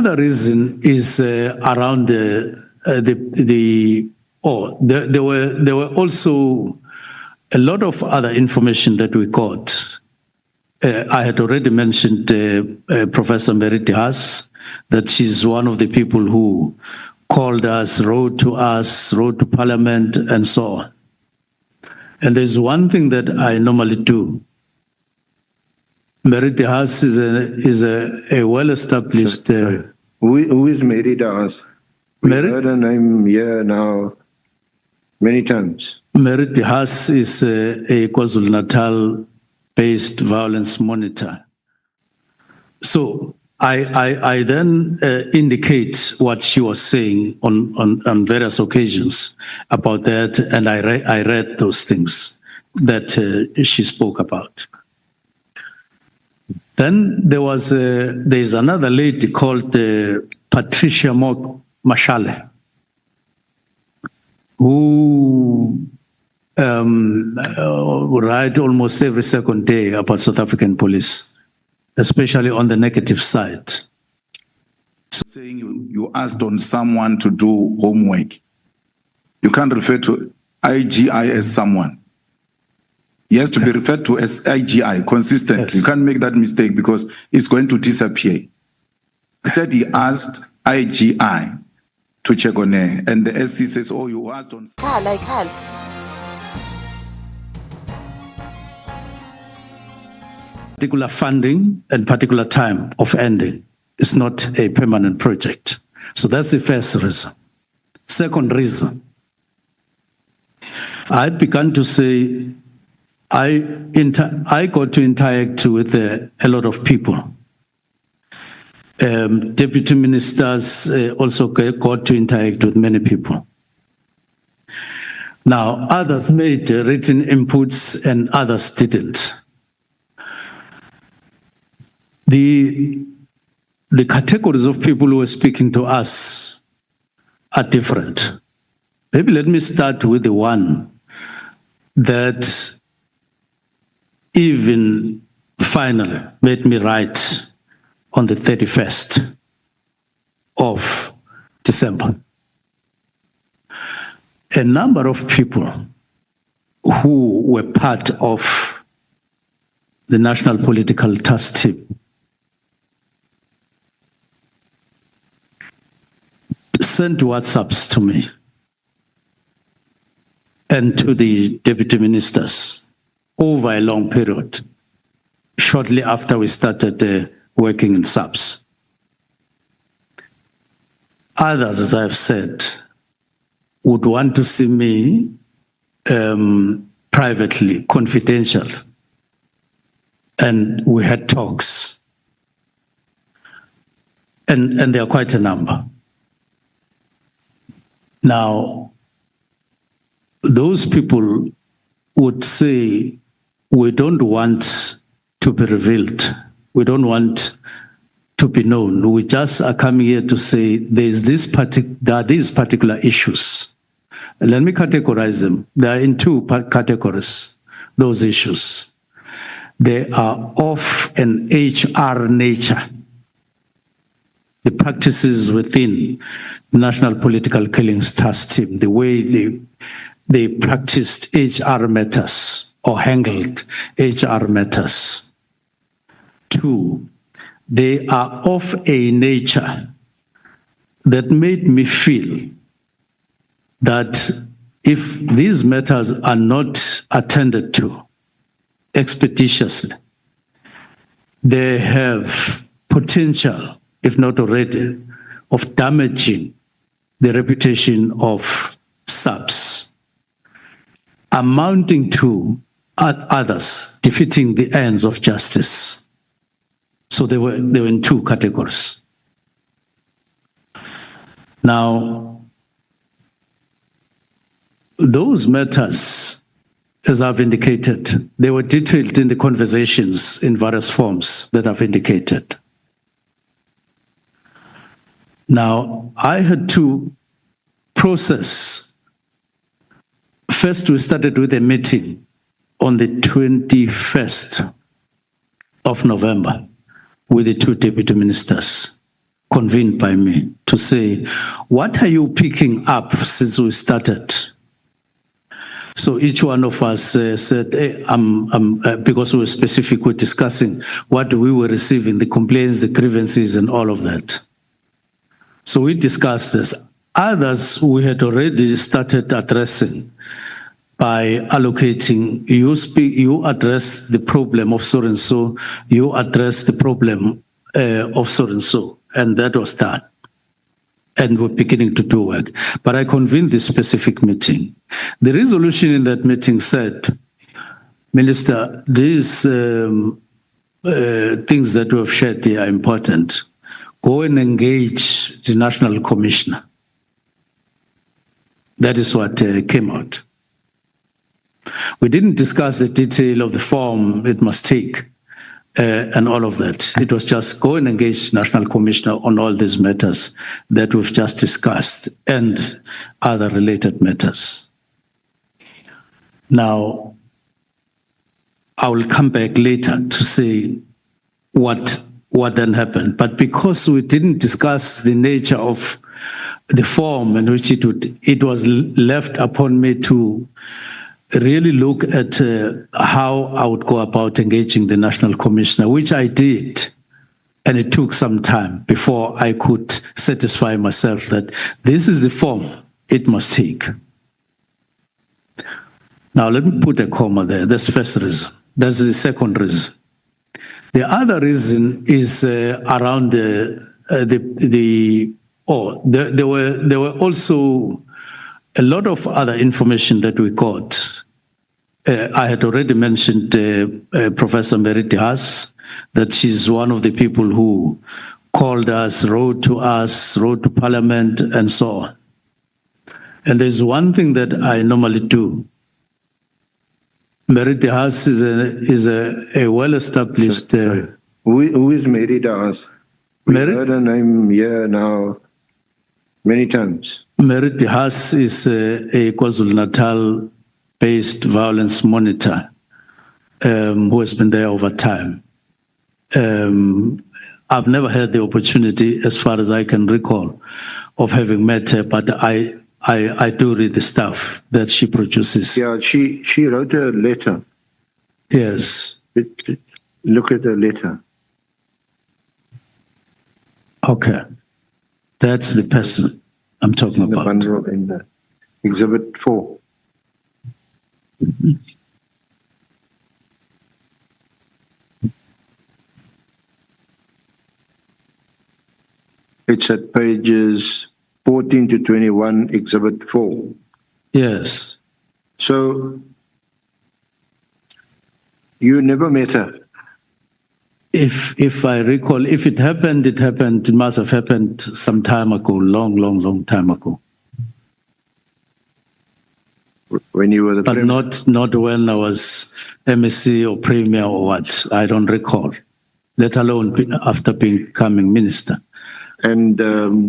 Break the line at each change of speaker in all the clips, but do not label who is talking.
The reason is around there were also a lot of other information that we got. I had already mentioned Professor Mary de Haas, that she's one of the people who called us, wrote to Parliament, and so on. And there's one thing that I normally do. Mary de Haas is a well-established...
Who is Mary de Haas? We've heard her name here now many times.
Mary de Haas is a KwaZulu-Natal-based violence monitor. So I then indicate what she was saying on various occasions about that, and I read those things that she spoke about. Then there's another lady called Patricia Mashale, who write almost every second day about South African police, especially on the negative side.
So saying you asked on someone to do homework, you can't refer to IGI as someone. He has to be referred to as IGI consistently. Yes. You can't make that mistake because it's going to disappear. He said he asked IGI to check on her, and the SC says, oh, you asked on...
Particular funding and particular time of ending is not a permanent project. So that's the first reason. Second reason, I began to say I got to interact with a lot of people. Deputy ministers also got to interact with many people. Now, others made written inputs and others didn't. The categories of people who were speaking to us are different. Maybe let me start with the one that even finally made me write on the 31st of December. A number of people who were part of the National Political Task Team sent WhatsApps to me and to the deputy ministers over a long period, shortly after we started working in SAPS. Others, as I've said, would want to see me privately, confidential, and we had talks. And there are quite a number. Now, those people would say, we don't want to be revealed. We don't want to be known. We just are coming here to say there are these particular issues. And let me categorize them. They are in two categories, those issues. They are of an HR nature. The practices within the National Political Killings Task Team, the way they practiced HR matters or handled HR matters. Two, they are of a nature that made me feel that if these matters are not attended to expeditiously, they have potential, if not already, of damaging the reputation of SAPS, amounting to others defeating the ends of justice. So they were in two categories. Now, those matters, as I've indicated, they were detailed in the conversations in various forms that I've indicated. Now, I had to process. First, we started with a meeting on the 21st of November with the two deputy ministers. convened by me to say, what are you picking up since we started? So each one of us said, hey, because we were specific, we're discussing what we were receiving, the complaints, the grievances, and all of that. So we discussed this. Others we had already started addressing by allocating, you address the problem of so and so, you address the problem of so and so, and that was done. And we're beginning to do work. But I convened this specific meeting. The resolution in that meeting said, Minister, these things that we have shared here are important. Go and engage the National Commissioner. That is what came out. We didn't discuss the detail of the form it must take and all of that. It was just go and engage National Commissioner on all these matters that we've just discussed and other related matters. Now, I will come back later to say what then happened. But because we didn't discuss the nature of the form in which it was left upon me to really look at how I would go about engaging the National Commissioner, which I did. And it took some time before I could satisfy myself that this is the form it must take. Now, let me put a comma there. That's the first reason. That's the second reason. The other reason is around there were also a lot of other information that we got. I had already mentioned Professor Mary de Haas, that she's one of the people who called us, wrote to Parliament, and so on. And there's one thing that I normally do. Mary de Haas is a well-established...
Who is Mary de Haas? We've heard her name here now many times.
Mary de Haas is a KwaZulu-Natal-based violence monitor who has been there over time. I've never had the opportunity, as far as I can recall, of having met her, but I do read the stuff that she produces.
Yeah, she wrote a letter.
Yes.
Look at the letter.
Okay. That's the person I'm talking about.
The bundle in the Exhibit 4. It's at pages 14 to 21, Exhibit 4.
Yes.
So, you never met her?
If I recall, if it happened, it must have happened some time ago, long time ago.
When you were the
But not when I was MSc or Premier or what. I don't recall, let alone after becoming minister.
And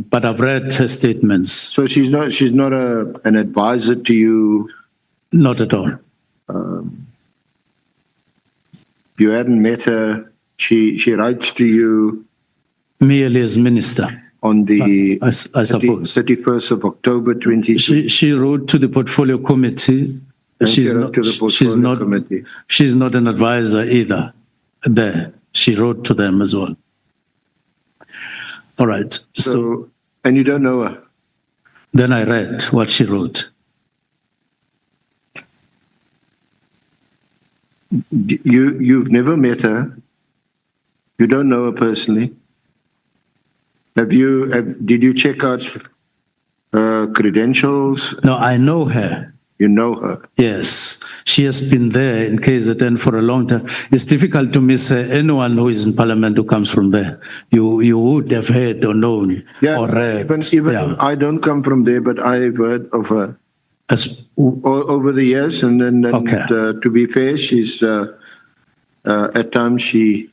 but I've read her statements.
So she's not an advisor to you?
Not at all.
You hadn't met her. She writes to you
merely as minister
on the
I suppose
31st of October 2020.
She wrote to the portfolio committee. She's not an advisor either. There, she wrote to them as well. All right.
So and you don't know her?
Then I read what she wrote.
You've never met her. You don't know her personally. Did you check out her credentials?
No, I know her.
You know her?
Yes. She has been there in KZN for a long time. It's difficult to miss anyone who is in Parliament who comes from there. You would have heard or known or read.
Even I don't come from there, but I've heard of her over the years. And then
okay.
To be fair, she's at times she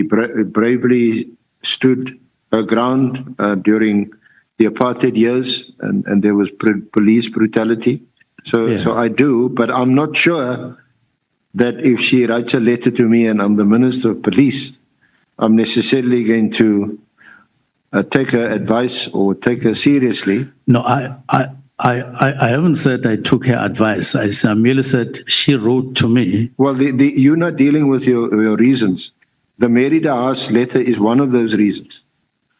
bravely stood her ground during the apartheid years, and there was police brutality. So I do, but I'm not sure that if she writes a letter to me and I'm the Minister of Police, I'm necessarily going to take her advice or take her seriously.
No, I haven't said I took her advice. I merely said she wrote to me.
Well, you're not dealing with your reasons. The Mary de Haas letter is one of those reasons.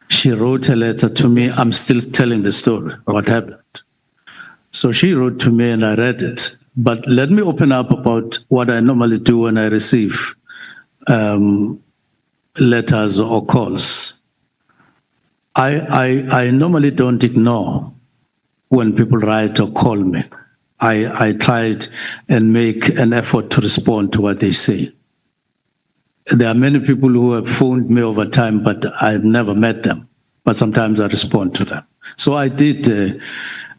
She wrote a letter to me. I'm still telling the story, what happened. So she wrote to me and I read it. But let me open up about what I normally do when I receive letters or calls. I normally don't ignore when people write or call me. I tried and make an effort to respond to what they say. There are many people who have phoned me over time, but I've never met them. But sometimes I respond to them. So I did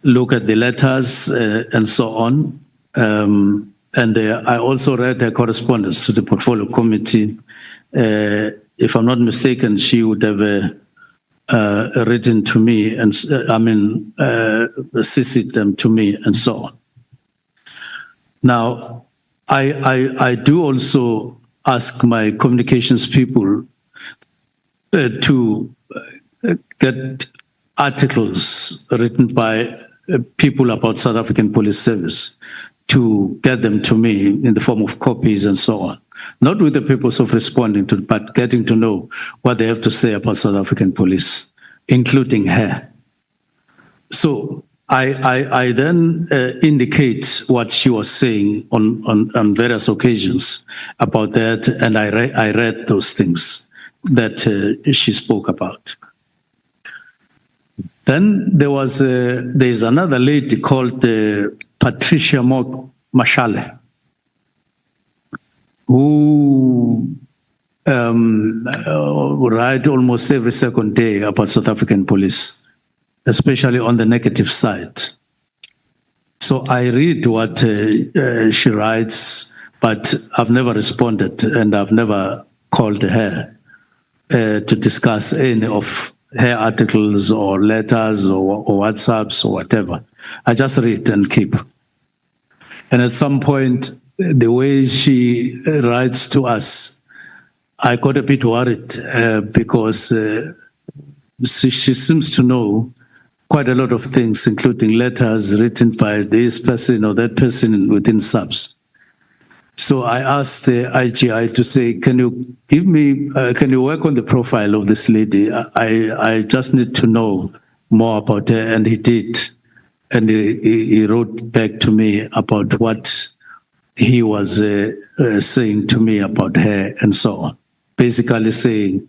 look at the letters and so on. And I also read her correspondence to the portfolio committee. If I'm not mistaken, she would have written to me and CC'd them to me and so on. Now, I do also ask my communications people to get articles written by people about South African Police Service, to get them to me in the form of copies and so on. Not with the purpose of responding to, but getting to know what they have to say about South African police, including her. So I then indicate what she was saying on various occasions about that, and I read those things that she spoke about. Then there's another lady called Patricia Mashale, who write almost every second day about South African police, especially on the negative side. So I read what she writes, but I've never responded and I've never called her to discuss any of her articles or letters or WhatsApps or whatever. I just read and keep. And at some point, the way she writes to us, I got a bit worried because she seems to know quite a lot of things, including letters written by this person or that person within SAPS. So I asked the IGI to say, can you give me, can you work on the profile of this lady? I just need to know more about her. And he did. And he wrote back to me about what he was saying to me about her and so on. Basically saying,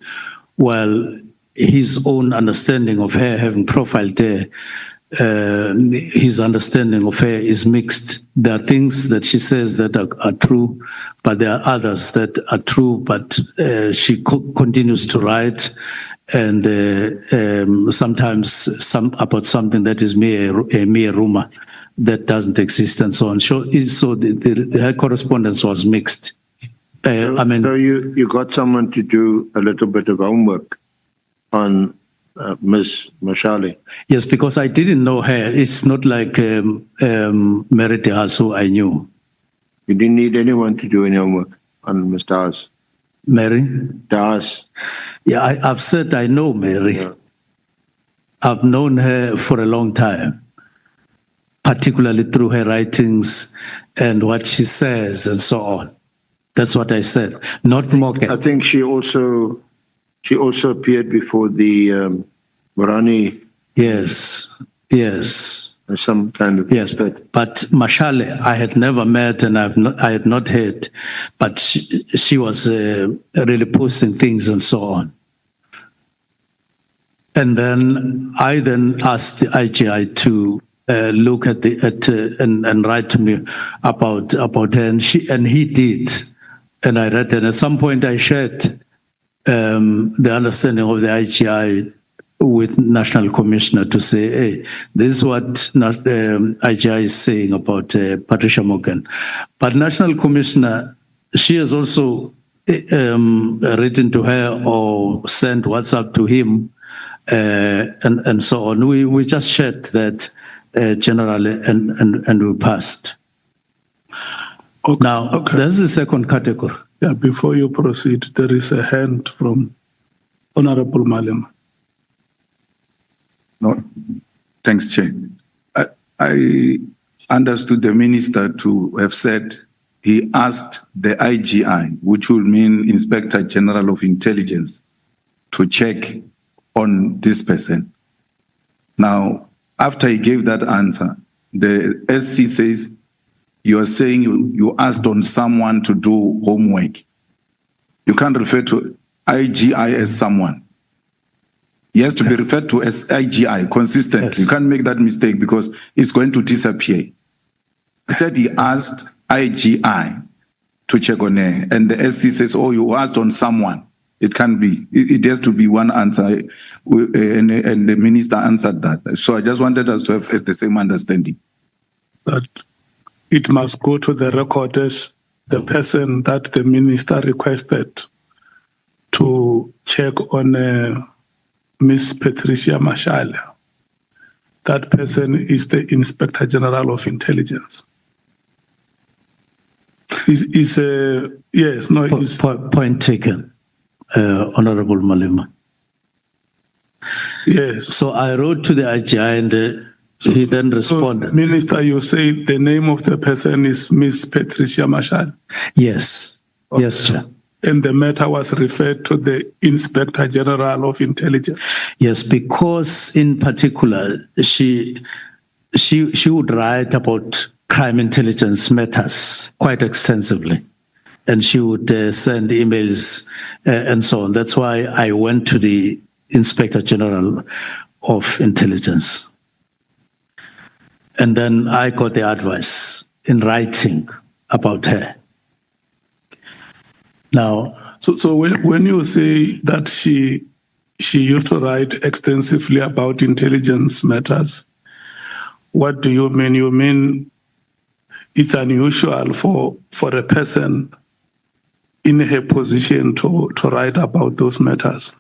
well, his own understanding of her, having profiled her, his understanding of her is mixed. There are things that she says that are true, but there are others that are true, but she continues to write, and sometimes about something that is a mere rumor that doesn't exist and so on. So her correspondence was mixed.
So you got someone to do a little bit of homework on Ms. Mashale?
Yes, because I didn't know her. It's not like Mary de Haas, who I knew.
You didn't need anyone to do any homework on Ms. de Haas?
Mary?
De Haas.
Yeah, I've said I know Mary. Yeah. I've known her for a long time, particularly through her writings and what she says and so on. That's what I said. Not mocking.
I think she also appeared before the Morani.
Yes.
Some kind of.
Yes, but Mashale, I had never met and I had not heard, but she was really posting things and so on. And then I asked the IGI to look at and write to me about her, and he did, and I read it. And at some point, I shared the understanding of the IGI with National Commissioner to say, hey, this is what IGI is saying about Patricia Morgan. But National Commissioner, she has also written to her or sent WhatsApp to him and so on. We just shared that generally and we passed.
Okay.
Now, there's the second category.
Yeah, before you proceed, there is a hand from Honorable Malema.
No, thanks, Chair. I understood the minister to have said he asked the IGI, which will mean Inspector General of Intelligence, to check on this person. Now, after he gave that answer, the SC says, you are saying you asked on someone to do homework. You can't refer to IGI as someone. He has to be referred to as IGI consistently.
Yes.
You can't make that mistake because it's going to disappear. He said he asked IGI to check on her, and the SC says, oh, you asked on someone. It can't be. It has to be one answer, and the minister answered that. So I just wanted us to have the same understanding.
That it must go to the record as the person that the minister requested to check on Miss Patricia Mashale. That person is the Inspector General of Intelligence.
Point taken, Honorable Malema.
Yes.
So I wrote to the IGI and he then responded.
So, Minister, you say the name of the person is Miss Patricia Mashale?
Yes.
Okay.
Yes, Chair.
And the matter was referred to the Inspector General of Intelligence?
Yes, because in particular, she would write about crime intelligence matters quite extensively. And she would send emails and so on. That's why I went to the Inspector General of Intelligence. And then I got the advice in writing about her. Now,
so when you say that she used to write extensively about intelligence matters, what do you mean? You mean it's unusual for a person in her position to write about those matters?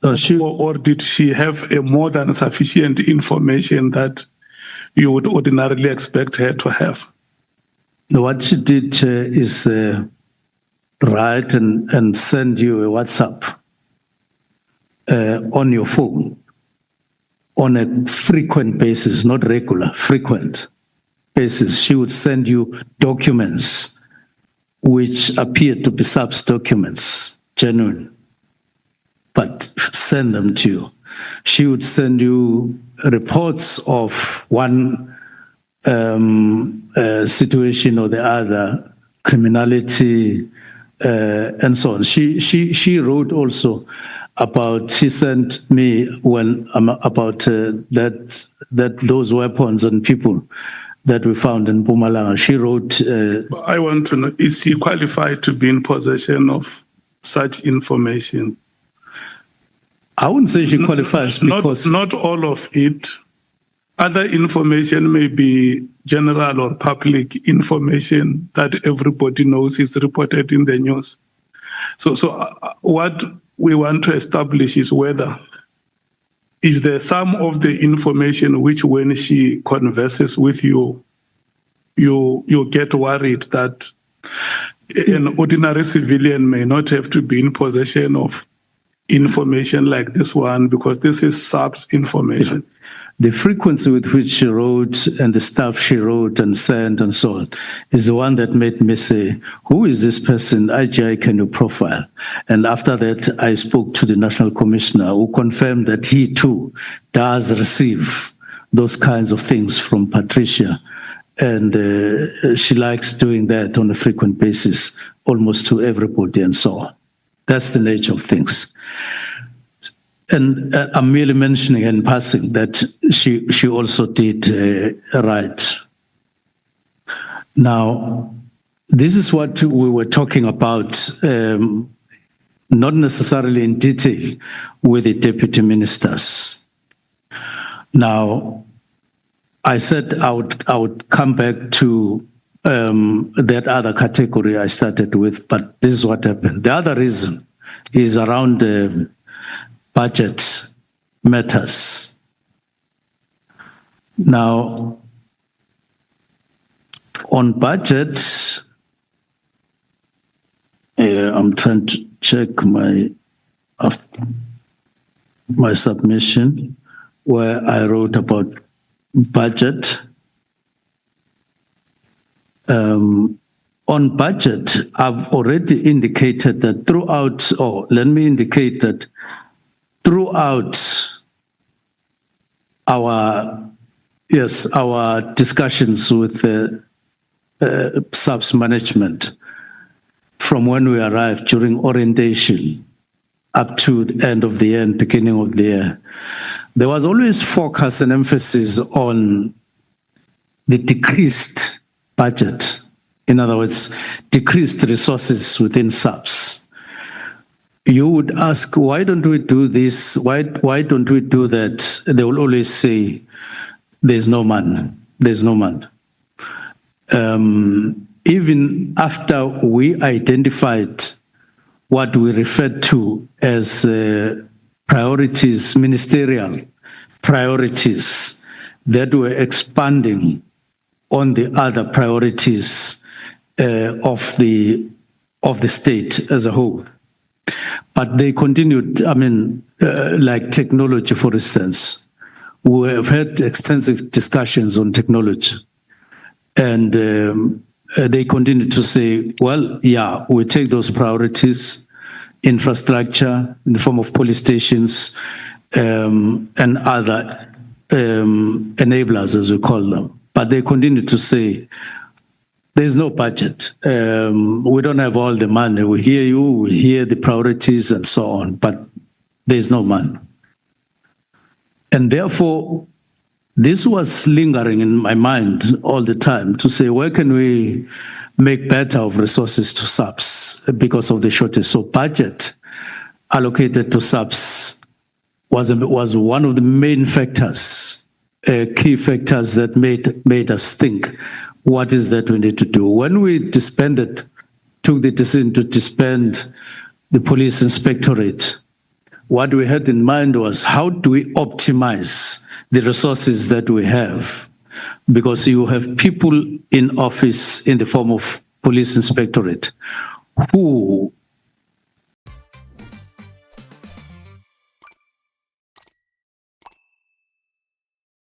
Or did she have a more than sufficient information that you would ordinarily expect her to have?
No, what she did is write and send you a WhatsApp on your phone on a frequent basis, not regular, frequent basis. She would send you documents which appeared to be SAPS documents, genuine, but send them to you. She would send you reports of one situation or the other, criminality, and so on. She wrote also about, she sent me about that those weapons and people that we found in Mpumalanga. She wrote.
I want to know, is she qualified to be in possession of such information?
I wouldn't say she qualifies because
not all of it. Other information may be general or public information that everybody knows is reported in the news. So what we want to establish is whether is there some of the information which, when she converses with you, you get worried that an ordinary civilian may not have to be in possession of information like this one, because this is SAPS information.
The frequency with which she wrote and the stuff she wrote and sent and so on is the one that made me say, who is this person? IGI, can you profile? And after that, I spoke to the National Commissioner, who confirmed that he too does receive those kinds of things from Patricia. And she likes doing that on a frequent basis, almost to everybody and so on. That's the nature of things. And I'm merely mentioning in passing that she also did write. Now, this is what we were talking about, not necessarily in detail with the deputy ministers. Now, I said I would come back to that other category I started with, but this is what happened. The other reason is around budget matters. Now, on budget, I'm trying to check my. my submission where I wrote about budget. On budget, I've already indicated that throughout, or let me indicate that throughout our discussions with SAPS management, from when we arrived during orientation up to the end of the year and beginning of the year, there was always focus and emphasis on the decreased budget. In other words, decreased resources within SAPS. You would ask, why don't we do this? Why don't we do that? They will always say, there's no money. There's no money. Even after we identified what we referred to as priorities, ministerial priorities that were expanding on the other priorities of the state as a whole. But they continued, like technology, for instance. We have had extensive discussions on technology. And they continue to say, well, yeah, we take those priorities, infrastructure in the form of police stations and other enablers, as we call them. But they continue to say, there's no budget. We don't have all the money. We hear you, we hear the priorities and so on, but there's no money. And therefore, this was lingering in my mind all the time to say, where can we make better of resources to SAPS because of the shortage? So budget allocated to SAPS was one of the main factors, key factors that made us think, what is that we need to do? When we took the decision to disband the police inspectorate, what we had in mind was, how do we optimize the resources that we have? Because you have people in office in the form of police inspectorate who